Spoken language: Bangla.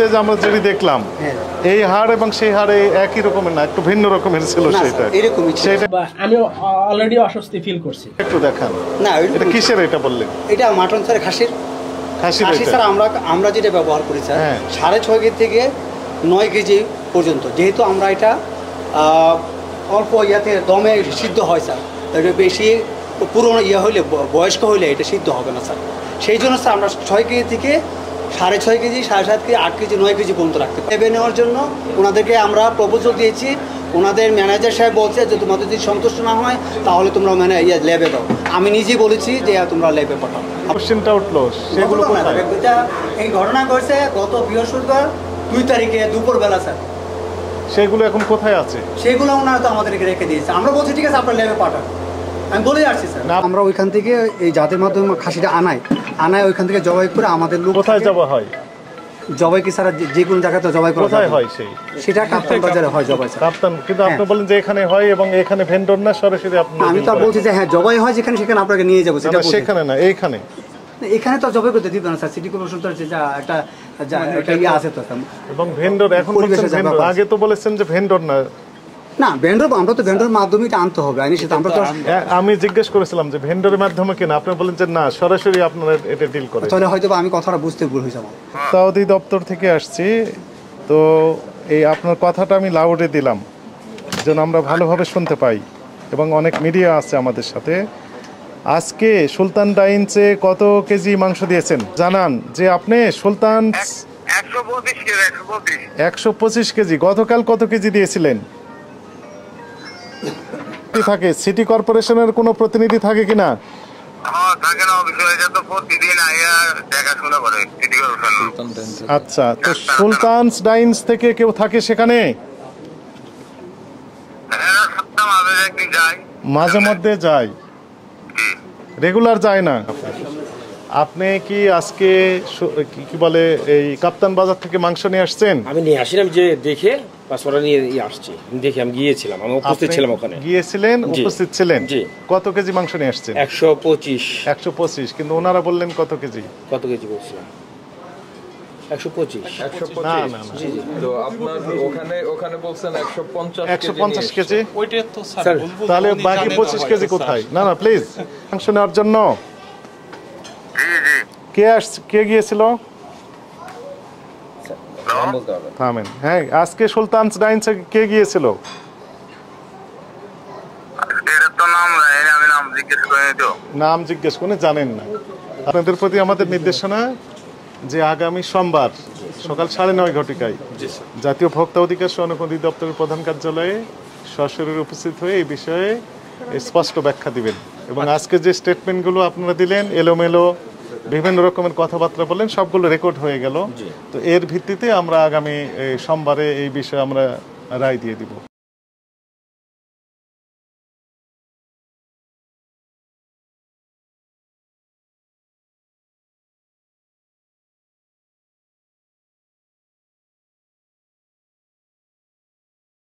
ভিডিওতে যে আমরা যেটি দেখলাম এই হাড় এবং সেই হাড়ে একই রকমের না, একটু ভিন্ন রকমের ছিল সেটা। সেটা আমি অলরেডি অস্বস্তি ফিল করছি। একটু দেখান না, এটা কিসের এটা বললেন? এটা মাটন স্যার, খাসির খাসি স্যার। আমরা যেটা ব্যবহার করি স্যার 6.5 কেজি থেকে 9 কেজি পর্যন্ত, যেহেতু আমরা এটা অল্প ইয়াতে দমে সিদ্ধ হয় স্যার, এটা বেশি পুরনো হইলে বয়স্ক হইলে এটা সিদ্ধ হবে না স্যার। সেই জন্য স্যার আমরা 6 কেজি থেকে 6.5 কেজি, 7.5 কেজি, 8 কেজি, 9 কেজি পর্যন্ত রাখতে পারি। লেবে নেওয়ার জন্য ওনাদেরকে আমরা প্রপোজাল দিয়েছি। ওনাদের ম্যানেজার সাহেব বলছে যে তোমাদের যদি সন্তুষ্ট না হয় তাহলে তোমরা লেবে দাও। আমি নিজেই বলেছি যে তোমরা লেবে পাঠাও। কোশ্চেনটা উঠলো, সেগুলো এই ঘটনা ঘটছে গত বৃহস্পতিবার 2 তারিখে দুপুরবেলা স্যার। সেগুলো এখন কোথায় আছে? সেগুলো ওনারা তো আমাদেরকে রেখে দিয়েছে। আমরা বলছি ঠিক আছে আপনার লেবে পাঠান, আমি বলে আসছি স্যার। আমরা ওইখান থেকে এই জাতের মাধ্যমে খাসিটা আনায় ওইখান থেকে জবাই করে আমাদের লোক। কোথায় জবাই হয়? জবাই কি স্যার যে কোনো জায়গাতে জবাই করা কোথায় হয়? সেটা কাপ্তান বাজারে হয় জবাই স্যার। কাপ্তান, কিন্তু আপনি বলেন যে এখানে হয় এবং এখানে ভেন্ডর না সরাসরি আপনি। আমি তো বলছি যে হ্যাঁ জবাই হয় যেখানে, সেখানে আপনাকে নিয়ে যাবো। সেটা সেখানে না, এইখানে। এখানে তো জবাই করতে দিত না স্যার। সিটি কর্পোরেশন তো একটা ইয়ে আছে তো। এবং ভেন্ডর এখন বলছেন ভেন্ডর, আগে তো বলেছেন যে ভেন্ডর না। না ভেন্ডর, আমরা তো ভেন্ডরের মাধ্যমে এটা আনতে হবে। আমি জিজ্ঞেস করেছিলাম যে ভেন্ডরের মাধ্যমে কিনা, আপনি বলেন যে না সরাসরি আপনারা এটা ডিল করেন। তাহলে হয়তো আমি কথাটা বুঝতে ভুল হয়ে যাব। সৌদি দপ্তর থেকে আসছি তো এই আপনার কথাটা আমি লাউডে দিলাম যেন আমরা ভালোভাবে শুনতে পাই, এবং অনেক মিডিয়া আছে আমাদের সাথে। আজকে সুলতান ডাইন্সে কত কেজি মাংস দিয়েছেন জানান? যে আপনি সুলতান 125 কেজি। গতকাল কত কেজি দিয়েছিলেন? থাকে সিটি কর্পোরেশনের কোনো প্রতিনিধি থাকে কিনা? আচ্ছা, তো সুলতানস ডাইন্স থেকে কেউ থাকে সেখানে? মাঝে মধ্যে যায়, রেগুলার যায় না। আপনি কি আজকে কি বলে এই কাপ্তান বাজার থেকে মাংস নিয়ে আসছেন? আমি নিয়ে আসিলাম যে দেখে পাসপোর্ট নিয়ে আসছি, দেখে আমি গিয়েছিলাম, আমি উপস্থিত ছিলাম ওখানে। গিয়েছিলেন, উপস্থিত ছিলেন। জি। কত কেজি মাংস নিয়ে আসছেন? 125। কিন্তু ওনারা বললেন কত কেজি? কত কেজি বলছিলাম? 125। না না না, তো আপনার ওখানে বলছেন 150 কেজি। ওইটা তো স্যার, তাহলে বাকি 25 কেজি কোথায়? না না প্লিজ, মাংস নেওয়ার জন্য কে গিয়েছিল? থামেন। হ্যাঁ, আজকে সুলতানস ডাইন্সে কে গিয়েছিল? নাম জিজ্ঞেস করে জানেন না। আপনাদের প্রতি আমাদের নির্দেশনা যে আগামী সোমবার সকাল 9:30 ঘটিকায় জাতীয় ভোক্তা অধিকার সনদ অধিদপ্তরের প্রধান কার্যালয়ে সশরীরে উপস্থিত হয়ে এই বিষয়ে স্পষ্ট ব্যাখ্যা দিবেন। এবং আজকে যে স্টেটমেন্টগুলো আপনারা দিলেন, এলোমেলো বিভিন্ন রকমের কথাবার্তা বললেন, সবগুলো রেকর্ড হয়ে গেল। তো এর ভিত্তিতে আমরা আগামী সোমবারে এই বিষয়ে আমরা রায় দিয়ে দিব।